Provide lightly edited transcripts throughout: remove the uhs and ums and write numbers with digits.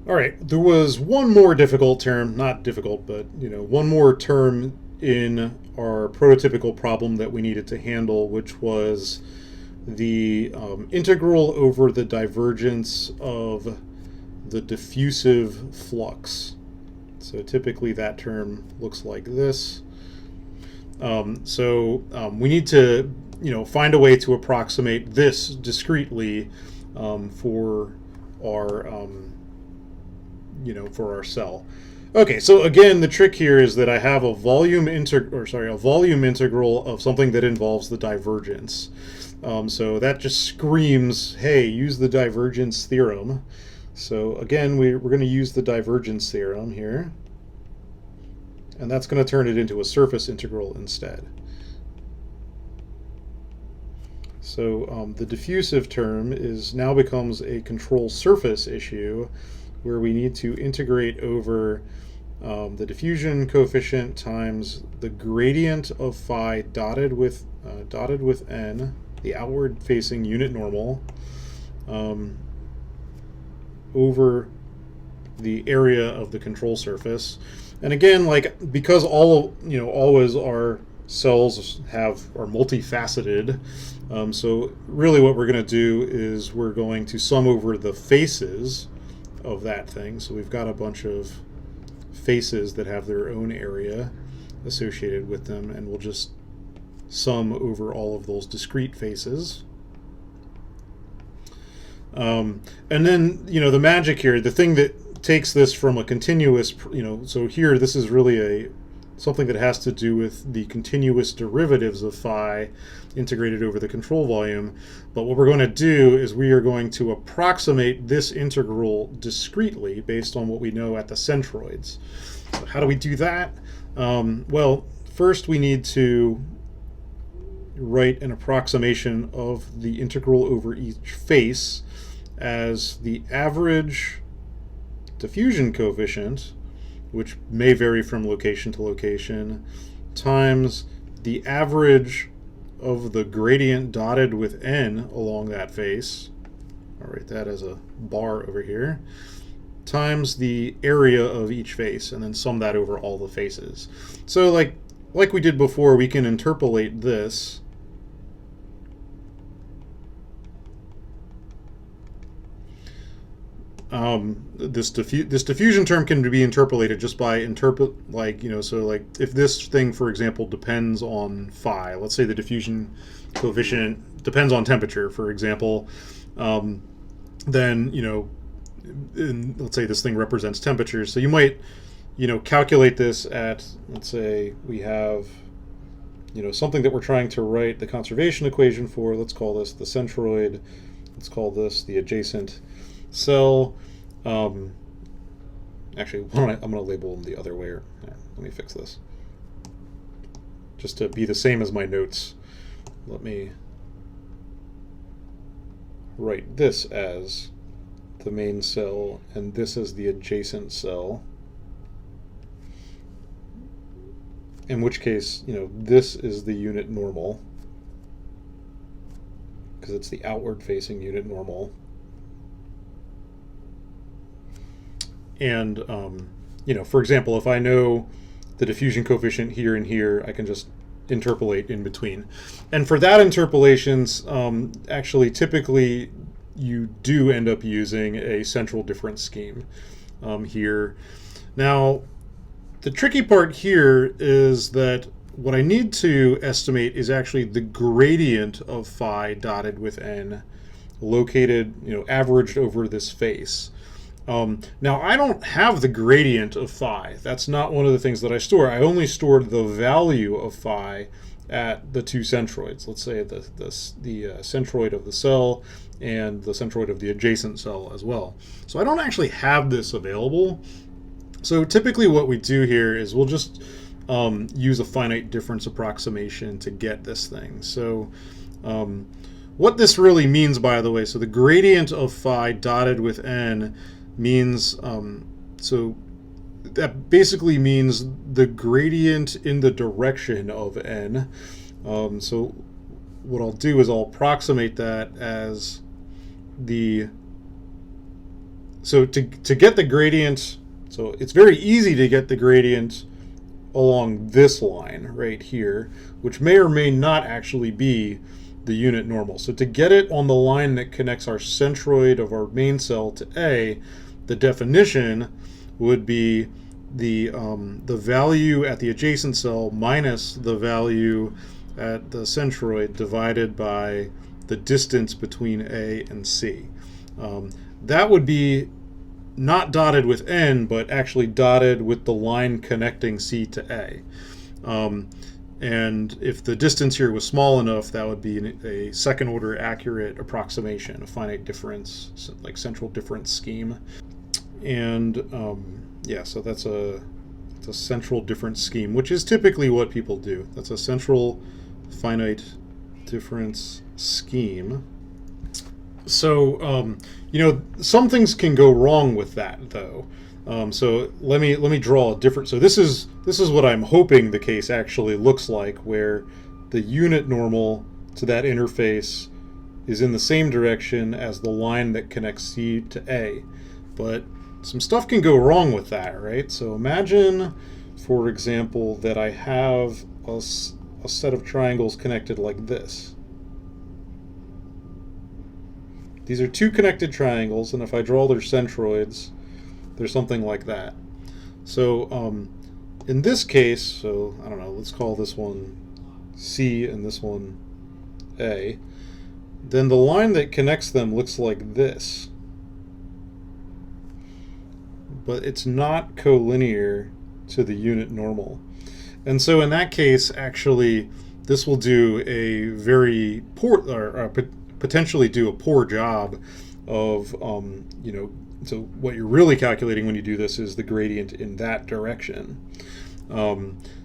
All right, there was one more difficult term, not difficult, but one more term in our prototypical problem that we needed to handle, which was the integral over the divergence of the diffusive flux. So typically that term looks like this. We need to find a way to approximate this discretely for our for our cell. Okay, so again, the trick here is that I have a volume integral of something that involves the divergence. So that just screams, hey, use the divergence theorem. So again, we're going to use the divergence theorem here, and that's going to turn it into a surface integral instead. So the diffusive term now becomes a control surface issue, where we need to integrate over the diffusion coefficient times the gradient of phi dotted with n, the outward-facing unit normal, over the area of the control surface. And again, because always our cells are multifaceted, so really what we're going to do is we're going to sum over the faces of that thing. So we've got a bunch of faces that have their own area associated with them, and we'll just sum over all of those discrete faces. And then, the magic here, the thing that takes this from a continuous, so here this is really something that has to do with the continuous derivatives of phi integrated over the control volume. But what we're going to do is we are going to approximate this integral discretely based on what we know at the centroids. So how do we do that? Well, first we need to write an approximation of the integral over each face as the average diffusion coefficient, which may vary from location to location, times the average of the gradient dotted with n along that face. I'll write that as a bar over here, times the area of each face, and then sum that over all the faces. So like we did before, we can interpolate this. This diffusion term can be interpolated just by if this thing, for example, depends on phi. Let's say the diffusion coefficient depends on temperature, for example. Then let's say this thing represents temperature. So you might calculate this at, let's say we have something that we're trying to write the conservation equation for. Let's call this the centroid. Let's call this the adjacent cell. Actually, I'm going to label them the other way. Let me fix this. Just to be the same as my notes, let me write this as the main cell and this as the adjacent cell. In which case, this is the unit normal, because it's the outward-facing unit normal. And, for example, if I know the diffusion coefficient here and here, I can just interpolate in between. And for that interpolations, actually, typically, you do end up using a central difference scheme here. Now, the tricky part here is that what I need to estimate is actually the gradient of phi dotted with n, located, averaged over this face. Now, I don't have the gradient of phi. That's not one of the things that I store. I only stored the value of phi at the two centroids. Let's say the centroid of the cell and the centroid of the adjacent cell as well. So I don't actually have this available. So typically what we do here is we'll just use a finite difference approximation to get this thing. So what this really means, by the way, so the gradient of phi dotted with n means, so that basically means the gradient in the direction of n. So what I'll do is I'll approximate that as the so to get the gradient, so it's very easy to get the gradient along this line right here, which may or may not actually be the unit normal. So to get it on the line that connects our centroid of our main cell to A, the definition would be the value at the adjacent cell minus the value at the centroid divided by the distance between A and C. That would be not dotted with N, but actually dotted with the line connecting C to A. And if the distance here was small enough, that would be a second order accurate approximation, a finite difference, like central difference scheme. And yeah, so that's a central difference scheme, which is typically what people do. That's a central finite difference scheme. So you know, some things can go wrong with that, though. So let me draw a different. So this is what I'm hoping the case actually looks like, where the unit normal to that interface is in the same direction as the line that connects C to A. But some stuff can go wrong with that, right? So imagine, for example, that I have a set of triangles connected like this. These are two connected triangles, and if I draw their centroids, there's something like that. So in this case, so I don't know, let's call this one C and this one A. Then the line that connects them looks like this. But it's not collinear to the unit normal. And so in that case, actually, this will do a very poor, or potentially do a poor job of, you know, so what you're really calculating when you do this is the gradient in that direction.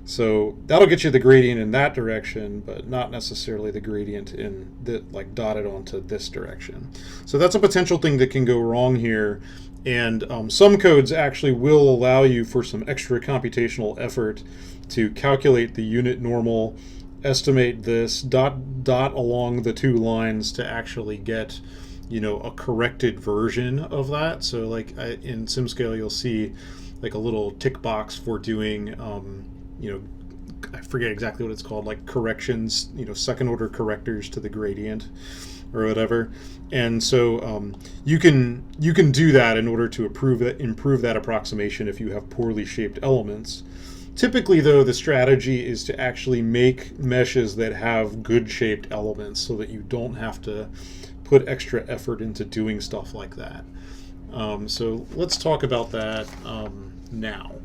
So that'll get you the gradient in that direction, but not necessarily the gradient in the, like, dotted onto this direction. So that's a potential thing that can go wrong here. And some codes actually will allow you, for some extra computational effort, to calculate the unit normal, estimate this, dot along the two lines to actually get, you know, a corrected version of that. So like in SimScale, you'll see like a little tick box for doing, you know, I forget exactly what it's called, like corrections, you know, second order correctors to the gradient or whatever. And so you can do that in order to improve that approximation if you have poorly shaped elements. Typically, though, the strategy is to actually make meshes that have good shaped elements so that you don't have to put extra effort into doing stuff like that. So let's talk about that now.